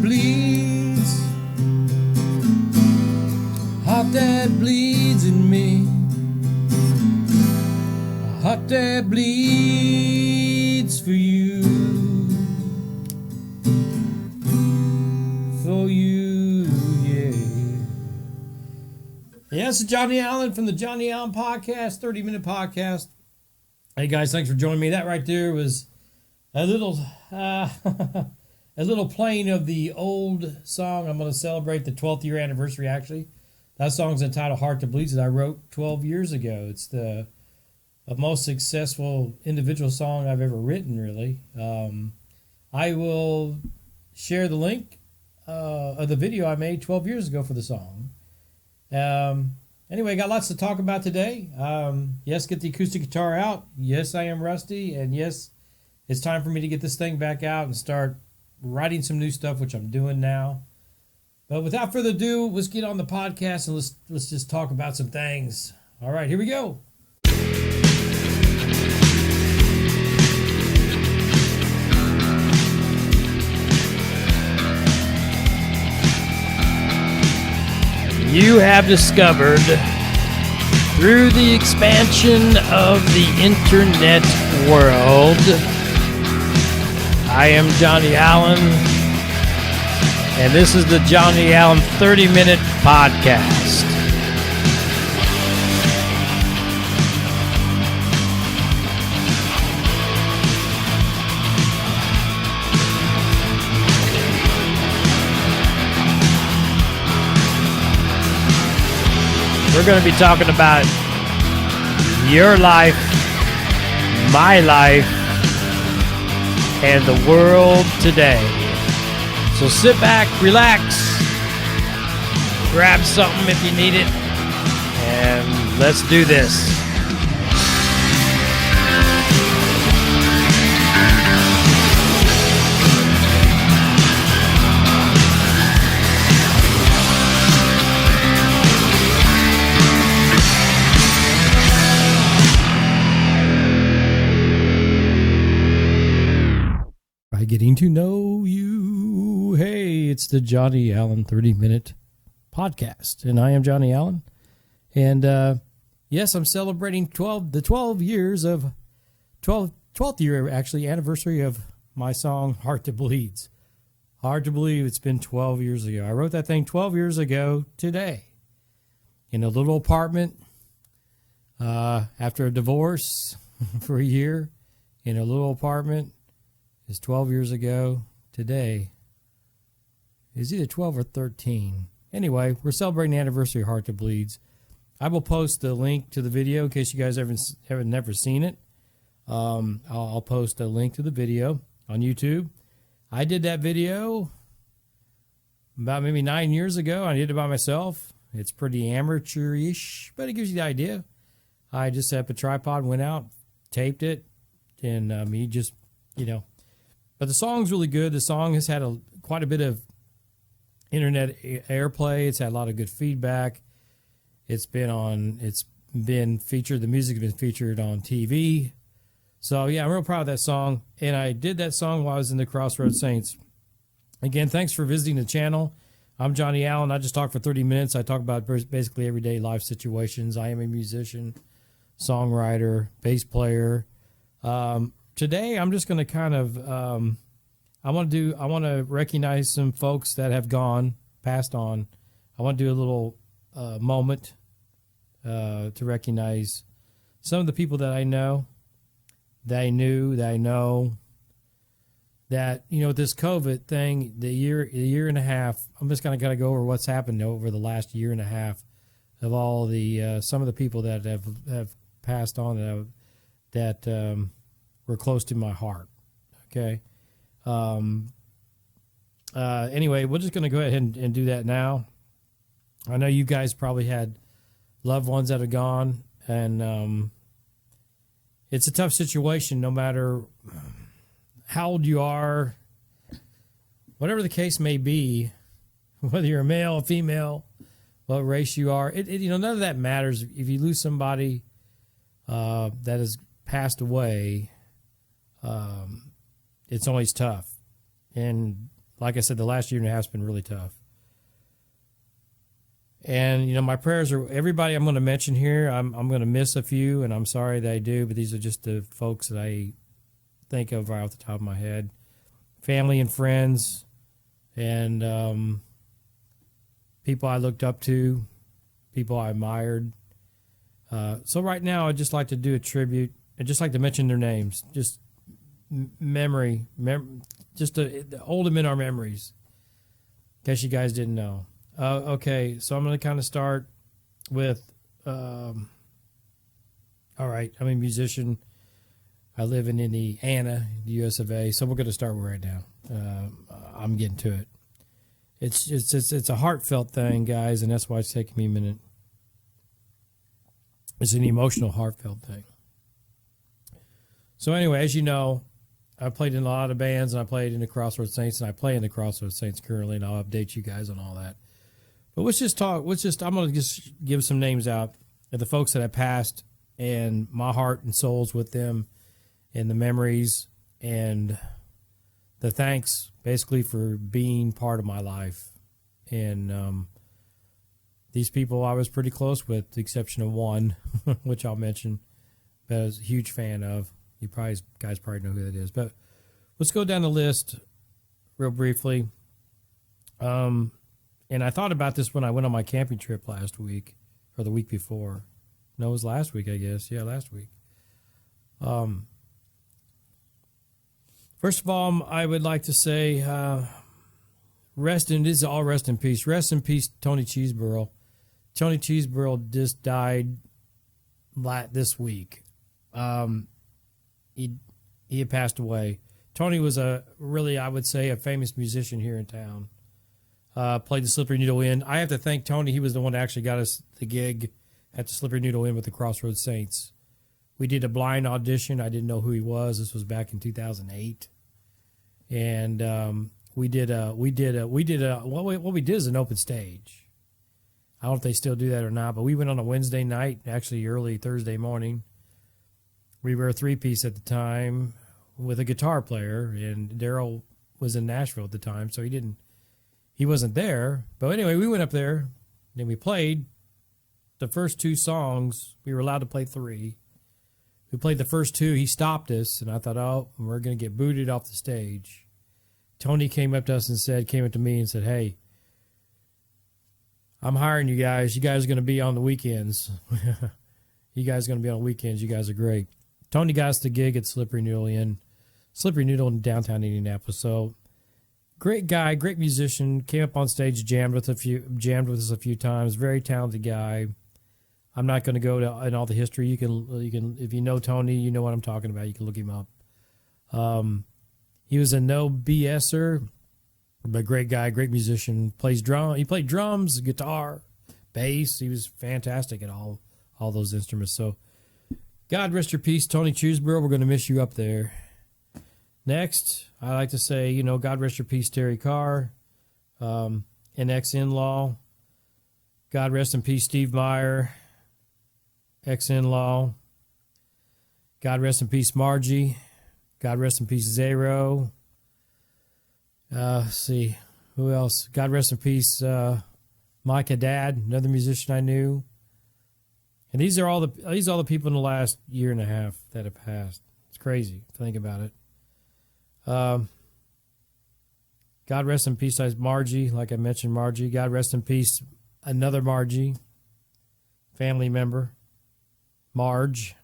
bleeds, heart that bleeds in me, a heart that bleeds for you, yeah. Yes, Johnny Allen from the Johnny Allen Podcast, 30-minute podcast. Hey guys, thanks for joining me. That right there was a little a little playing of the old song. I'm going to celebrate the 12th year anniversary, actually. That song's entitled Heart That Bleeds that I wrote 12 years ago. It's the most successful individual song I've ever written, really. I will share the link of the video I made 12 years ago for the song. Anyway, got lots to talk about today. Yes, get the acoustic guitar out. Yes, I am rusty. And yes, it's time for me to get this thing back out and start writing some new stuff, which I'm doing now. But without further ado, let's get on the podcast and let's just talk about some things. All right, here we go. You have discovered, through the expansion of the internet world, I am Johnny Allen, and this is the Johnny Allen 30-minute podcast. We're going to be talking about your life, my life, and the world today. So sit back, relax, grab something if you need it, and let's do this. Getting to know you. Hey, it's the Johnny Allen 30-minute podcast, and I am Johnny Allen. And yes, I'm celebrating 12th year actually anniversary of my song Heart That Bleeds. Hard to believe it's been 12 years ago. I wrote that thing 12 years ago today in a little apartment after a divorce for a year in a little apartment. Is 12 years ago today. Is either 12 or 13. Anyway, we're celebrating the anniversary of Heart That Bleeds. I will post the link to the video in case you guys haven't never seen it. I'll post a link to the video on YouTube. I did that video about maybe 9 years ago. I did it by myself. It's pretty amateurish, but it gives you the idea. I just set up a tripod, went out, taped it, and me just, But the song's really good. The song has had quite a bit of internet airplay. It's had a lot of good feedback. It's been featured. The music has been featured on TV. So yeah, I'm real proud of that song. And I did that song while I was in the Crossroads Saints. Again, thanks for visiting the channel. I'm Johnny Allen. I just talk for 30 minutes. I talk about basically everyday life situations. I am a musician, songwriter, bass player. Today, I'm just going to kind of, I want to recognize some folks that have passed on. I want to do a little moment to recognize some of the people that I know, that I knew, that I know, that, this COVID thing, the year and a half, I'm just going to go over what's happened over the last year and a half of all the, some of the people that have passed on that were close to my heart. Okay. Anyway, we're just going to go ahead and do that now. I know you guys probably had loved ones that have gone, and it's a tough situation no matter how old you are, whatever the case may be, whether you're a male or female, what race you are, none of that matters. If you lose somebody that has passed away, it's always tough. And like I said, the last year and a half has been really tough. And, you know, my prayers are everybody I'm going to mention here. I'm going to miss a few, and I'm sorry that I do, but these are just the folks that I think of right off the top of my head. Family and friends and people I looked up to, people I admired. So right now, I'd just like to do a tribute. I'd just like to mention their names. Just just to hold them in our memories. In case you guys didn't know. Okay, so I'm going to kind of start with, all right, I'm a musician. I live in Indiana, the US of A, so we're going to start right now. I'm getting to it. It's a heartfelt thing, guys, and that's why it's taking me a minute. It's an emotional, heartfelt thing. So anyway, as you know, I played in a lot of bands, and I played in the Crossroads Saints, and I play in the Crossroads Saints currently, and I'll update you guys on all that. But let's just talk. I'm going to just give some names out of the folks that have passed, and my heart and soul's with them, and the memories, and the thanks, basically, for being part of my life. And these people I was pretty close with, the exception of one, which I'll mention, that I was a huge fan of. You guys probably know who that is. But let's go down the list real briefly. And I thought about this when I went on my camping trip last week, or the week before. No, it was last week, I guess. Yeah, last week. First of all, I would like to say, rest in peace. Rest in peace, Tony Cheeseborough. Tony Cheeseborough just died this week. He had passed away. Tony was I would say, a famous musician here in town. Played the Slippery Noodle Inn. I have to thank Tony. He was the one that actually got us the gig at the Slippery Noodle Inn with the Crossroads Saints. We did a blind audition. I didn't know who he was. This was back in 2008, and what we did is an open stage. I don't know if they still do that or not, but we went on a Wednesday night, actually early Thursday morning. We were a three-piece at the time with a guitar player, and Daryl was in Nashville at the time, so he wasn't there. But anyway, we went up there, and we played the first two songs. We were allowed to play three. We played the first two. He stopped us, and I thought, oh, we're going to get booted off the stage. Tony came up to me and said, hey, I'm hiring you guys. You guys are going to be on the weekends. You guys are going to be on weekends. You guys are great. Tony got us the gig at Slippery Noodle in downtown Indianapolis. So great guy, great musician. Came up on stage, jammed with us a few times. Very talented guy. I'm not going to go in all the history. You can if you know Tony, you know what I'm talking about. You can look him up. He was a no BSer, but great guy, great musician. Plays drum. He played drums, guitar, bass. He was fantastic at all those instruments. So God rest your peace, Tony Cheeseborough. We're going to miss you up there. Next, I like to say, God rest your peace, Terry Carr, an ex-in-law. God rest in peace, Steve Meyer, ex-in-law. God rest in peace, Margie. God rest in peace, Zero. Let's see, who else? God rest in peace, Micah Dad, another musician I knew. And these are all the people in the last year and a half that have passed. It's crazy to think about it. God rest in peace, Margie. Like I mentioned, Margie. God rest in peace, another Margie, family member, Marge.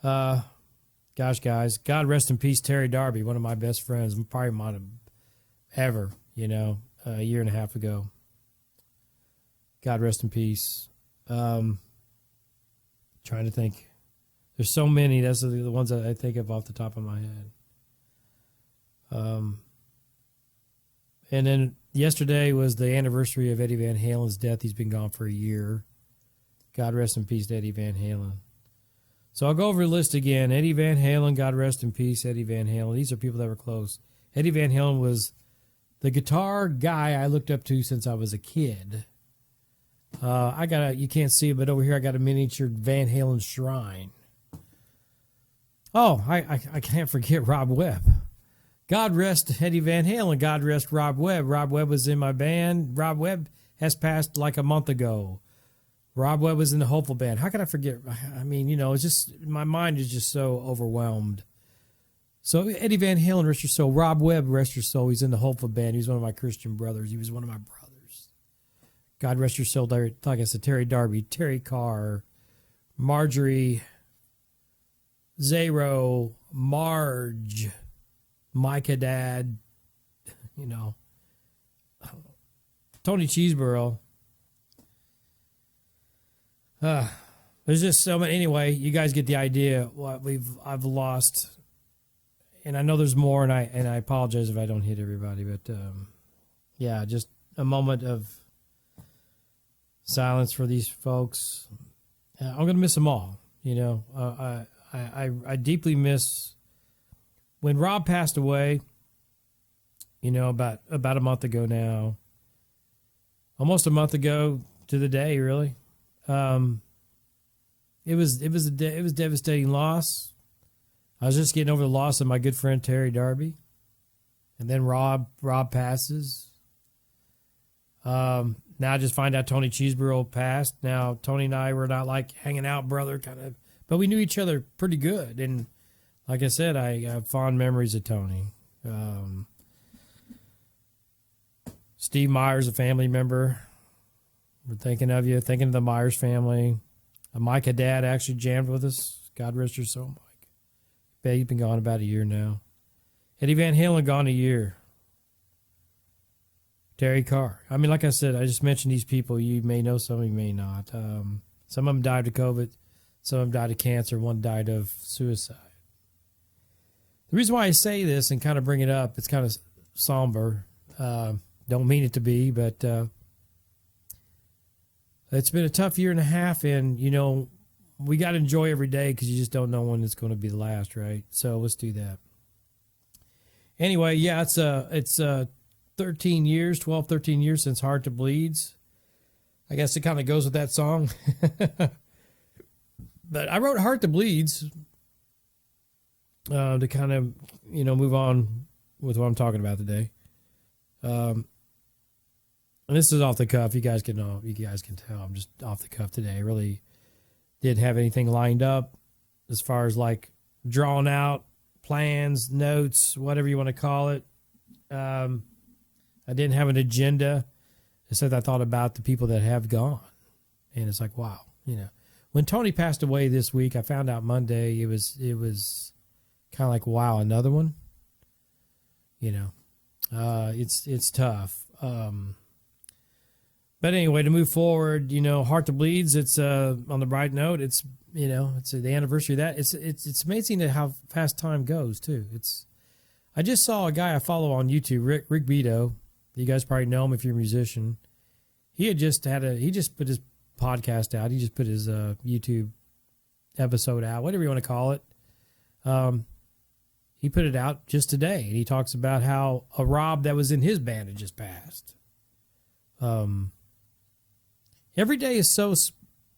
Gosh, guys, God rest in peace, Terry Darby, one of my best friends, probably mine ever. A year and a half ago. God rest in peace. Trying to think. There's so many. That's the ones that I think of off the top of my head. And then yesterday was the anniversary of Eddie Van Halen's death. He's been gone for a year. God rest in peace to Eddie Van Halen. So I'll go over the list again. Eddie Van Halen, God rest in peace, Eddie Van Halen. These are people that were close. Eddie Van Halen was the guitar guy I looked up to since I was a kid. You can't see it, but over here I got a miniature Van Halen shrine. Oh, I can't forget Rob Webb. God rest Eddie Van Halen. God rest Rob Webb. Rob Webb was in my band. Rob Webb has passed like a month ago. Rob Webb was in the Hopeful Band. How could I forget? I mean, it's just, my mind is just so overwhelmed. So Eddie Van Halen, rest your soul. Rob Webb, rest your soul. He's in the Hopeful Band. He was one of my Christian brothers. He was one of my brothers. God rest your soul. Like I said, Terry Darby, Terry Carr, Marjorie, Zero, Marge, Micah Dad, Tony Cheeseborough. There's just so many. Anyway, you guys get the idea. What I've lost, and I know there's more. And I apologize if I don't hit everybody, but yeah, just a moment of silence for these folks. I'm gonna miss them all. I deeply miss when Rob passed away. About a month ago now, almost a month ago to the day, really. It was devastating loss. I was just getting over the loss of my good friend Terry Darby, and then Rob passes. Now I just find out Tony Cheeseborough passed. Now Tony and I were not like hanging out, brother, kind of, but we knew each other pretty good. And like I said, I have fond memories of Tony. Steve Myers, a family member. We're thinking of you, thinking of the Myers family. Micah Dad actually jammed with us. God rest your soul, Mike. Bet he's been gone about a year now. Eddie Van Halen gone a year. Terry Carr. I mean, like I said, I just mentioned these people. You may know some, you may not. Some of them died of COVID. Some of them died of cancer. One died of suicide. The reason why I say this and kind of bring it up, it's kind of somber. Don't mean it to be, but it's been a tough year and a half, and, we got to enjoy every day because you just don't know when it's going to be the last, right? So let's do that. Anyway, yeah, it's 13 years since Heart to Bleeds. I guess it kind of goes with that song. But I wrote Heart to Bleeds to kind of, move on with what I'm talking about today. And this is off the cuff. You guys can tell I'm just off the cuff today. I really didn't have anything lined up as far as like drawn out plans, notes, whatever you want to call it. I didn't have an agenda. Except I thought about the people that have gone, and it's like, wow, When Tony passed away this week, I found out Monday. It was kind of like, wow, another one. It's tough. But anyway, to move forward, Heart to Bleeds, it's on the bright note. It's it's the anniversary of that. It's amazing how fast time goes too. I just saw a guy I follow on YouTube, Rick Beto. You guys probably know him if you're a musician. He just put his podcast out. He just put his YouTube episode out, whatever you want to call it. He put it out just today, and he talks about how a Rob that was in his band had just passed. Every day is so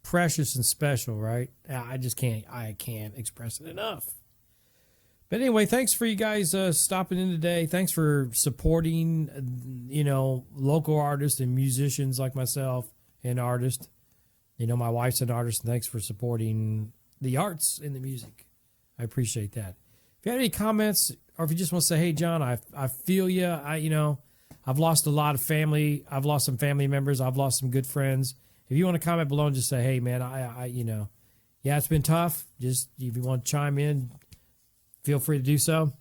precious and special, right? I can't express it enough. But anyway, thanks for you guys stopping in today. Thanks for supporting, local artists and musicians like myself and artists. My wife's an artist, and thanks for supporting the arts and the music. I appreciate that. If you have any comments, or if you just want to say, hey, John, I feel you. I've lost a lot of family. I've lost some family members. I've lost some good friends. If you want to comment below and just say, hey, man, yeah, it's been tough. Just if you want to chime in, feel free to do so.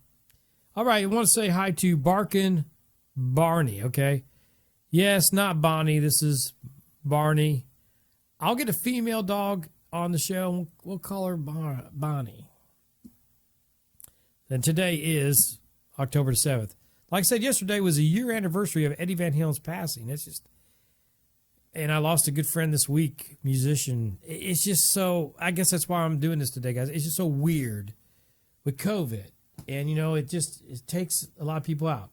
All right, I want to say hi to Barkin Barney, okay? Yes, not Bonnie. This is Barney. I'll get a female dog on the show. We'll call her Bonnie. And today is October 7th. Like I said, yesterday was a year anniversary of Eddie Van Halen's passing. And I lost a good friend this week, musician. It's just so, I guess that's why I'm doing this today, guys. It's just so weird with COVID. And, it takes a lot of people out.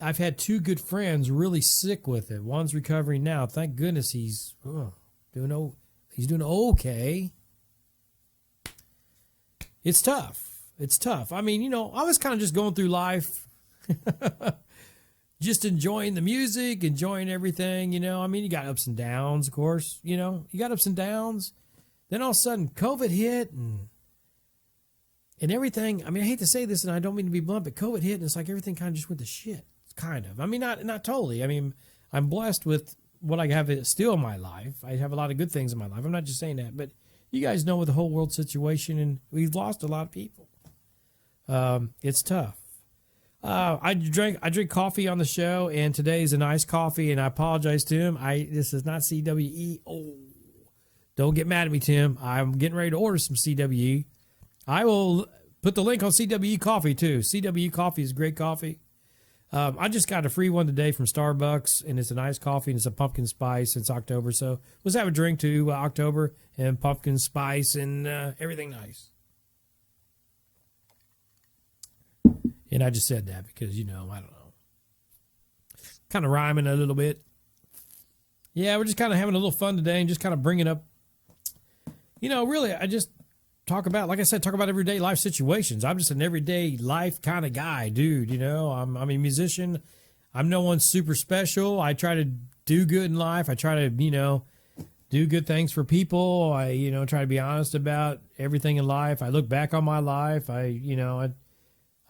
I've had two good friends really sick with it. One's recovering now. Thank goodness he's doing okay. It's tough. It's tough. I mean, I was kind of just going through life, just enjoying the music, enjoying everything, I mean, you got ups and downs, of course, you got ups and downs. Then all of a sudden COVID hit and everything. I mean, I hate to say this and I don't mean to be blunt, but COVID hit and it's like everything kind of just went to shit. Kind of. I mean, not totally. I mean, I'm blessed with what I have still in my life. I have a lot of good things in my life. I'm not just saying that, but you guys know with the whole world situation, and we've lost a lot of people. It's tough. I drink coffee on the show, and today's a nice coffee, and I apologize to him. This is not CWE. Oh, don't get mad at me, Tim. I'm getting ready to order some CWE. I will put the link on CWE coffee too. CWE coffee is great coffee. I just got a free one today from Starbucks, and it's a nice coffee, and it's a pumpkin spice. It's October, so let's have a drink to October and pumpkin spice and everything nice. And I just said that because, I don't know. Kind of rhyming a little bit. Yeah, we're just kind of having a little fun today and just kind of bringing up, really, I just talk about everyday life situations. I'm just an everyday life kind of guy, dude. I'm a musician. I'm no one super special. I try to do good in life. I try to, do good things for people. I, try to be honest about everything in life. I look back on my life. I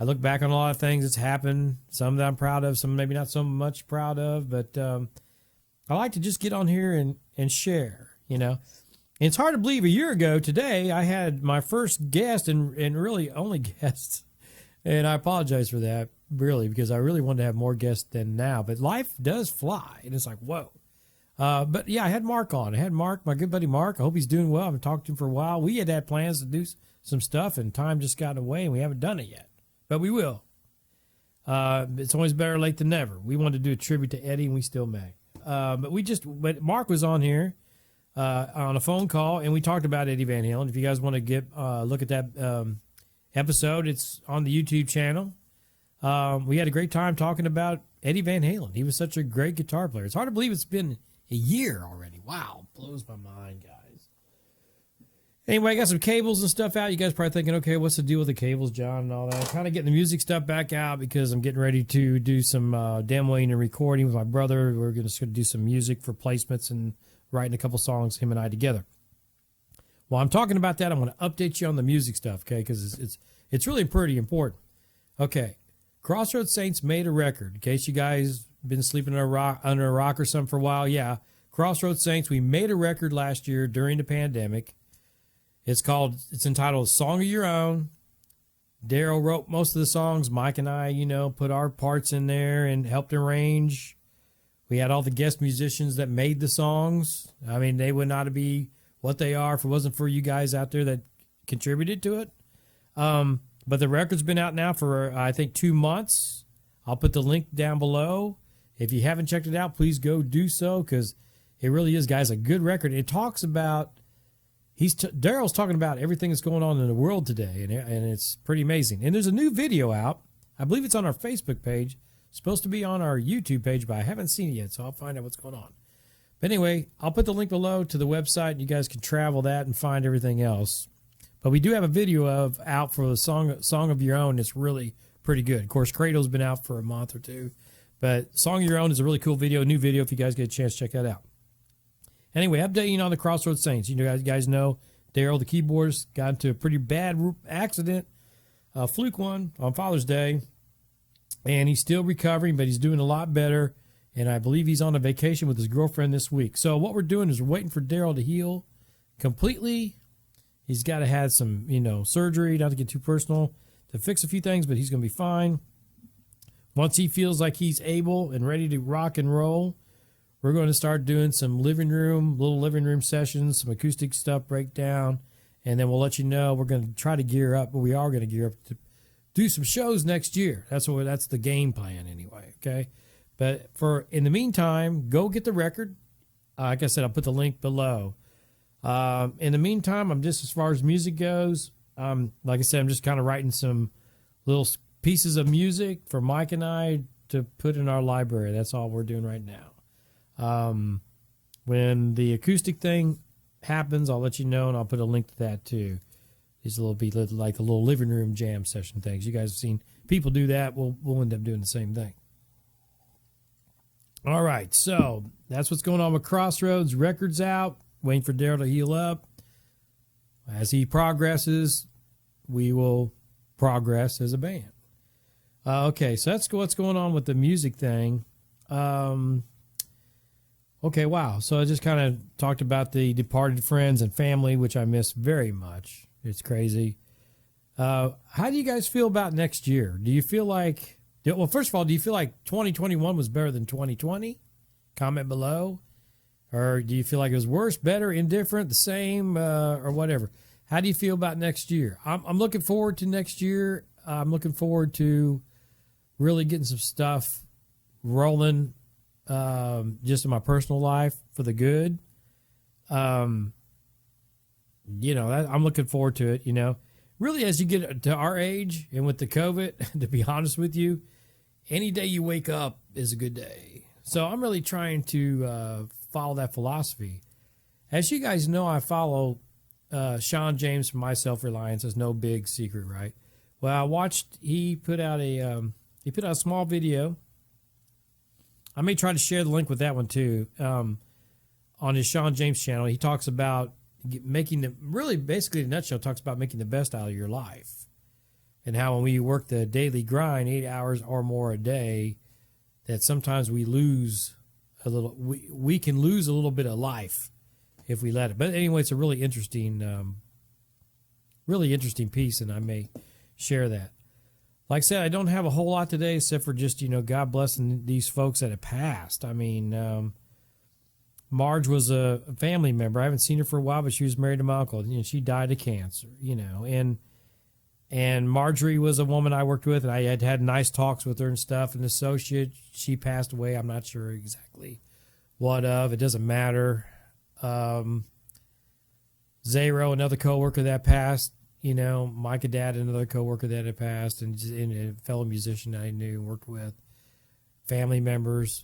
look back on a lot of things that's happened. Some that I'm proud of, some maybe not so much proud of, but I like to just get on here and share, And it's hard to believe a year ago today, I had my first guest and really only guest. And I apologize for that, really, because I really wanted to have more guests than now. But life does fly. And it's like, whoa. But yeah, I had Mark on. I had Mark, my good buddy Mark. I hope he's doing well. I haven't talked to him for a while. We had plans to do some stuff, and time just got away, and we haven't done it yet. But we will. It's always better late than never. We wanted to do a tribute to Eddie, and we still may. But Mark was on here. On a phone call, and we talked about Eddie Van Halen. If you guys want to get look at that episode, it's on the YouTube channel. We had a great time talking about Eddie Van Halen. He was such a great guitar player. It's hard to believe it's been a year already. Wow, blows my mind, guys. Anyway, I got some cables and stuff out. You guys probably thinking, okay, what's the deal with the cables, John, and all that? I'm kind of getting the music stuff back out because I'm getting ready to do some demoing and recording with my brother. We're going to do some music for placements and writing a couple songs, him and I together. While I'm talking about that, I want to update you on the music stuff, okay? Because it's really pretty important. Okay, Crossroads Saints made a record. In case you guys been sleeping under a rock or something for a while, yeah. Crossroads Saints, we made a record last year during the pandemic. It's entitled Song of Your Own. Daryl wrote most of the songs. Mike and I, put our parts in there and helped arrange. We had all the guest musicians that made the songs. I mean, they would not be what they are if it wasn't for you guys out there that contributed to it. But the record's been out now for, I think, 2 months. I'll put the link down below. If you haven't checked it out, please go do so, because it really is, guys, a good record. It talks about, Daryl's talking about everything that's going on in the world today, and it's pretty amazing. And there's a new video out. I believe it's on our Facebook page. Supposed to be on our YouTube page, but I haven't seen it yet, so I'll find out what's going on. But anyway, I'll put the link below to the website, and you guys can travel that and find everything else. But we do have a video out for the Song of Your Own. It's really pretty good. Of course, Cradle's been out for a month or two, but Song of Your Own is a really cool video, new video. If you guys get a chance, check that out. Anyway, updating on the Crossroads Saints. You guys know Daryl, the keyboardist, got into a pretty bad accident, a fluke one on Father's Day. And he's still recovering, but he's doing a lot better. And I believe he's on a vacation with his girlfriend this week. So what we're doing is we're waiting for Daryl to heal completely. He's got to have some, surgery, not to get too personal, to fix a few things, but he's going to be fine. Once he feels like he's able and ready to rock and roll, we're going to start doing some little living room sessions, some acoustic stuff breakdown, and then we'll let you know. We're going to try to gear up, but we are going to gear up to do some shows next year. That's the game plan anyway, okay? But in the meantime, go get the record. Like I said, I'll put the link below. In the meantime, I'm just, as far as music goes, like I said, I'm just kind of writing some little pieces of music for Mike and I to put in our library. That's all we're doing right now. When the acoustic thing happens, I'll let you know, and I'll put a link to that too. It's a little be like a little living room jam session things. You guys have seen people do that. We'll end up doing the same thing. All right, so that's what's going on with Crossroads. Records out, waiting for Daryl to heal up. As he progresses, we will progress as a band. Okay, so that's what's going on with the music thing. Okay, wow. So I just kind of talked about the departed friends and family, which I miss very much. It's crazy. How do you guys feel about next year? Do you feel like, well, first of all, do you feel like 2021 was better than 2020? Comment below. Or do you feel like it was worse, better, indifferent, the same, or whatever? How do you feel about next year? I'm looking forward to next year. I'm looking forward to really getting some stuff rolling just in my personal life for the good. I'm looking forward to it, Really, as you get to our age and with the COVID, to be honest with you, any day you wake up is a good day. So I'm really trying to follow that philosophy. As you guys know, I follow Sean James from My Self-Reliance. It's no big secret, right? Well, I watched, he put out a small video. I may try to share the link with that one too. On his Sean James channel, he talks about basically in a nutshell, talks about making the best out of your life. And how when we work the daily grind, 8 hours or more a day, that sometimes we lose a little, we can lose a little bit of life if we let it. But anyway, it's a really interesting piece, and I may share that. Like I said, I don't have a whole lot today except for just, God blessing these folks that have passed. I mean, Marge was a family member. I haven't seen her for a while, but she was married to my uncle. She died of cancer, and Marjorie was a woman I worked with, and I had nice talks with her and stuff. An associate, she passed away. I'm not sure exactly what of. It doesn't matter. Zero, another coworker that passed. Micah Dad, another coworker that had passed, and a fellow musician I knew and worked with. Family members,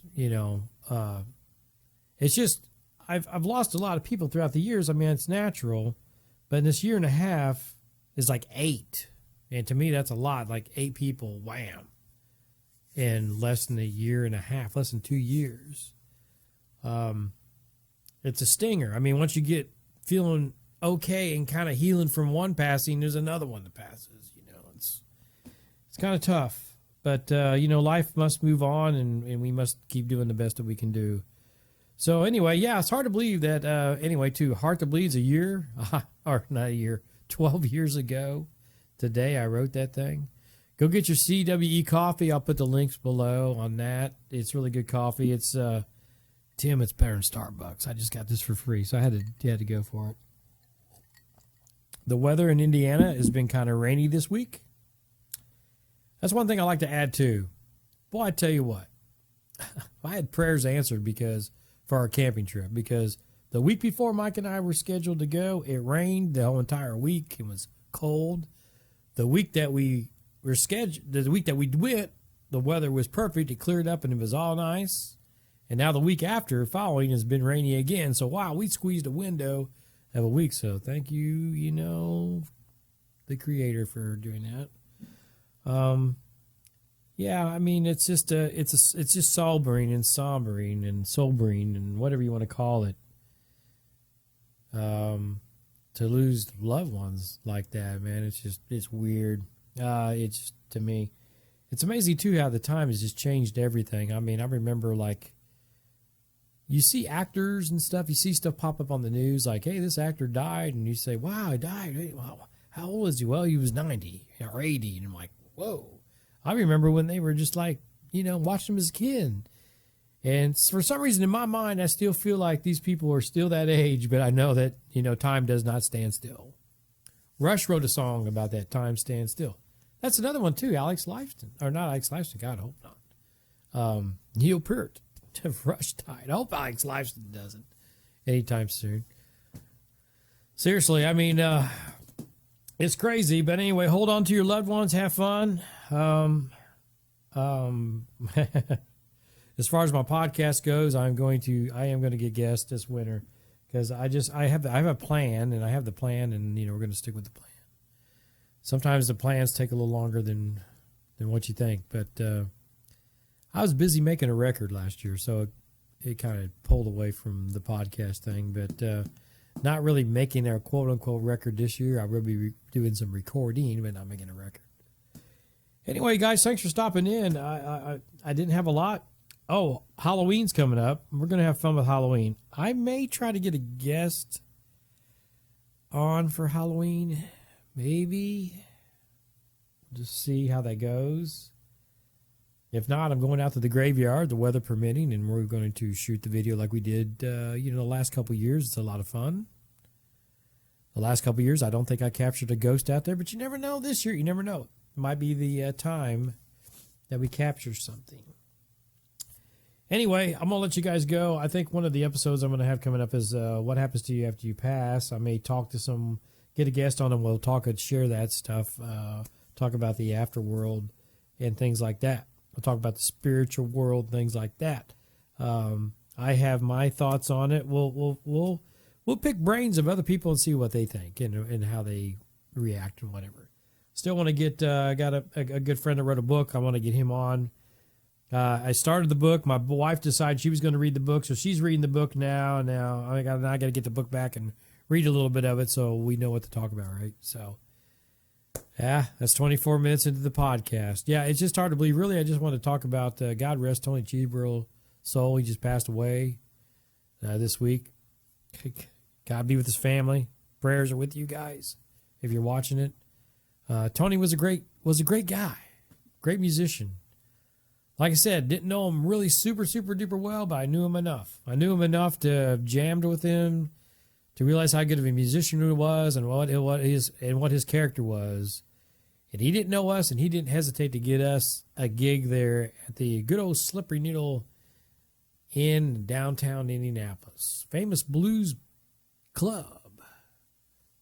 it's just I've lost a lot of people throughout the years. I mean, it's natural, but in this year and a half is like 8, and to me that's a lot. Like 8 people, wham, in less than a year and a half, less than 2 years. It's a stinger. I mean, once you get feeling okay and kind of healing from one passing, there's another one that passes. It's kind of tough, but life must move on, and we must keep doing the best that we can do. So anyway, yeah, it's hard to believe that. Heart to Bleed's a year, or not a year, 12 years ago today. I wrote that thing. Go get your CWE coffee. I'll put the links below on that. It's really good coffee. It's Tim. It's better than Starbucks. I just got this for free, so I had to go for it. The weather in Indiana has been kind of rainy this week. That's one thing I like to add too. Boy, I tell you what, I had prayers answered for our camping trip, because the week before Mike and I were scheduled to go, it rained the whole entire week. It was cold. The week that we were scheduled, the week that we went, the weather was perfect. It cleared up and it was all nice. And now the week after following has been rainy again. So wow, we squeezed a window of a week. So thank you, the Creator, for doing that. Yeah, I mean, it's just sobering and sombering and whatever you want to call it. To lose loved ones like that, man, it's weird. It's just, to me, it's amazing too how the time has just changed everything. I mean, I remember, like, you see actors and stuff, you see stuff pop up on the news like, hey, this actor died, and you say, wow, he died. Hey, wow, how old is he? Well, he was 90 or 80, and I'm like, whoa. I remember when they were just like, watching them as a kid. And for some reason in my mind, I still feel like these people are still that age, but I know that, time does not stand still. Rush wrote a song about that, Time Stands Still. That's another one too, Alex Lifeson. Or not Alex Lifeson, God, I hope not. Neil Peart, Rush died. I hope Alex Lifeson doesn't anytime soon. Seriously, I mean, it's crazy, but anyway, hold on to your loved ones, have fun. As far as my podcast goes, I am going to get guests this winter, because I have a plan, and I have the plan, and we're going to stick with the plan. sometimes the plans take a little longer than what you think. But I was busy making a record last year, so it kind of pulled away from the podcast thing. But not really making a quote-unquote record this year. I will be doing some recording, but not making a record. Anyway, guys, thanks for stopping in. I didn't have a lot. Oh, Halloween's coming up. We're going to have fun with Halloween. I may try to get a guest on for Halloween. Maybe. Just see how that goes. If not, I'm going out to the graveyard, the weather permitting, and we're going to shoot the video like we did, the last couple of years. It's a lot of fun. The last couple of years, I don't think I captured a ghost out there, but you never know this year. You never know. It might be the time that we capture something. Anyway, I'm going to let you guys go. I think one of the episodes I'm going to have coming up is what happens to you after you pass. I may talk to get a guest on, and we'll talk and share that stuff, talk about the afterworld and things like that. We'll talk about the spiritual world, things like that. I have my thoughts on it. We'll pick brains of other people and see what they think and how they react and whatever. Still want to get got a good friend that wrote a book. I want to get him on. I started the book. My wife decided she was going to read the book, so she's reading the book now. Now I got to get the book back and read a little bit of it so we know what to talk about, right? So, yeah, that's 24 minutes into the podcast. Yeah, it's just hard to believe. Really, I just want to talk about God rest Tony Cheeseboro's soul. He just passed away this week. God be with his family. Prayers are with you guys if you're watching it. Tony was a great guy, great musician. Like I said, didn't know him really super duper well, but I knew him enough. I knew him enough to have jammed with him, to realize how good of a musician he was and what his character was. And he didn't know us, and he didn't hesitate to get us a gig there at the good old Slippery Needle in downtown Indianapolis. Famous blues club.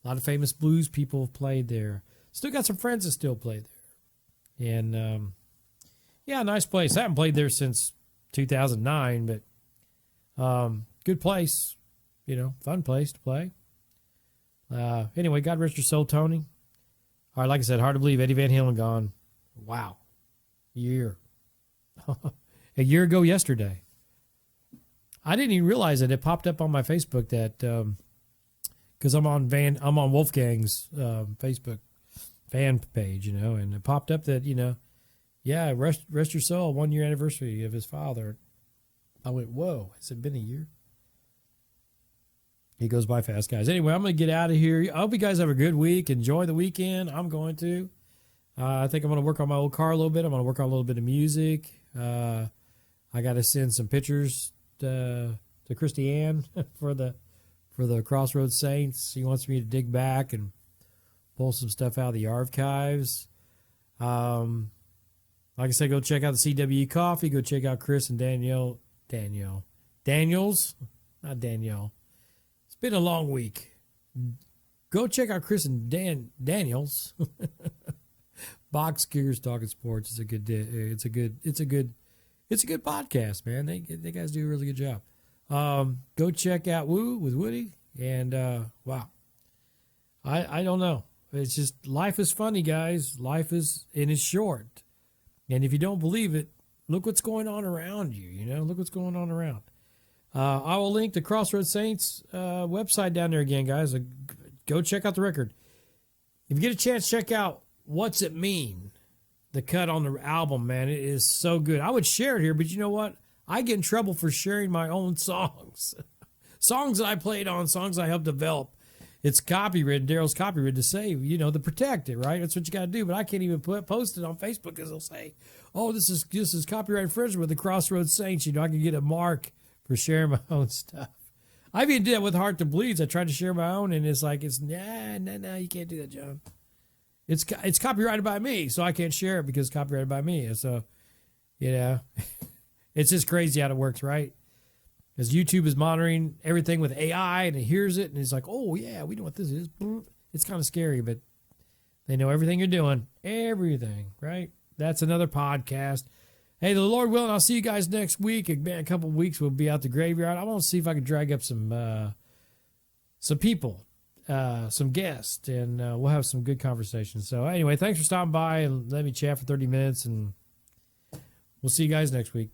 A lot of famous blues people have played there. Still got some friends that still play there. And, yeah, nice place. I haven't played there since 2009, but good place. Fun place to play. Anyway, God rest your soul, Tony. All right, like I said, hard to believe Eddie Van Halen gone. Wow. A year ago yesterday. I didn't even realize it. It popped up on my Facebook that because I'm on Wolfgang's Facebook fan page, and it popped up that, yeah, rest your soul, 1 year anniversary of his father. I went, whoa, has it been a year? He goes by fast, guys. Anyway, I'm going to get out of here. I hope you guys have a good week. Enjoy the weekend. I'm going to. I think I'm going to work on my old car a little bit. I'm going to work on a little bit of music. I got to send some pictures to Christy Ann for the Crossroads Saints. She wants me to dig back and pull some stuff out of the archives. Like I said, go check out the CWE Coffee. Go check out Chris and Daniels. Not Danielle. It's been a long week. Go check out Chris and Daniels. Box Gears Talking Sports is a good. It's a good podcast, man. They guys do a really good job. Go check out Woo with Woody and wow. I don't know. It's just life is funny, guys. Life is short. And if you don't believe it, look what's going on around you. Look what's going on around. I will link the Crossroads Saints website down there again, guys. Go check out the record. If you get a chance, check out What's It Mean? The cut on the album, man. It is so good. I would share it here, but you know what? I get in trouble for sharing my own songs. Songs that I played on, songs I helped develop. It's copyrighted. Daryl's copyrighted to say, to protect it, right? That's what you got to do. But I can't even post it on Facebook because they'll say, oh, this is copyright infringement with the Crossroads Saints. I can get a mark for sharing my own stuff. I even did it with Heart That Bleeds. I tried to share my own, and it's like, no, you can't do that, John. It's copyrighted by me, so I can't share it because it's copyrighted by me. So, it's just crazy how it works, right? Because YouTube is monitoring everything with AI, and it hears it, and it's like, oh, yeah, we know what this is. It's kind of scary, but they know everything you're doing. Everything, right? That's another podcast. Hey, the Lord willing, I'll see you guys next week. In a couple of weeks, we'll be out the graveyard. I want to see if I can drag up some people. some guests, and we'll have some good conversations. So anyway, thanks for stopping by and let me chat for 30 minutes, and we'll see you guys next week.